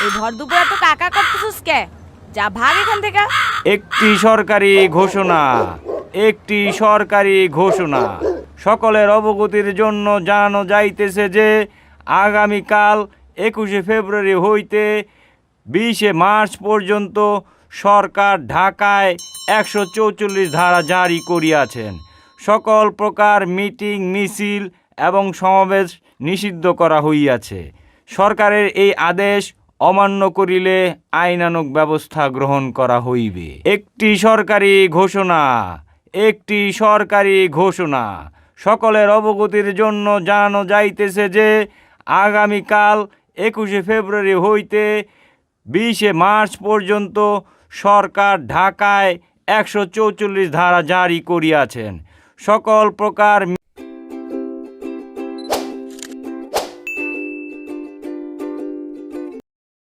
এই ভর দুপুরে তো কাকা করতেছিস কে? যা ভাগ এখান থেকে। একটি সরকারি ঘোষণা, একটি সরকারি ঘোষণা। সকলের অবগতির জন্য জানানো যাইতেছে যে আগামীকাল 21শে ফেব্রুয়ারি হইতে 20শে মার্চ পর্যন্ত সরকার ঢাকায় 144 ধারা জারি করিয়াছেন। সকল প্রকার মিটিং, মিছিল এবং সমাবেশ নিষিদ্ধ করা হইয়াছে। সরকারের এই আদেশ অমান্য করিলে আইনানুগ ব্যবস্থা গ্রহণ করা হইবে। একটি সরকারি ঘোষণা, একটি সরকারি ঘোষণা। সকলের অবগতির জন্য জানানো যাইতেছে যে আগামীকাল 21শে ফেব্রুয়ারি হইতে 20শে মার্চ পর্যন্ত সরকার ঢাকায় 144 ধারা জারি করিয়াছেন। সকল প্রকার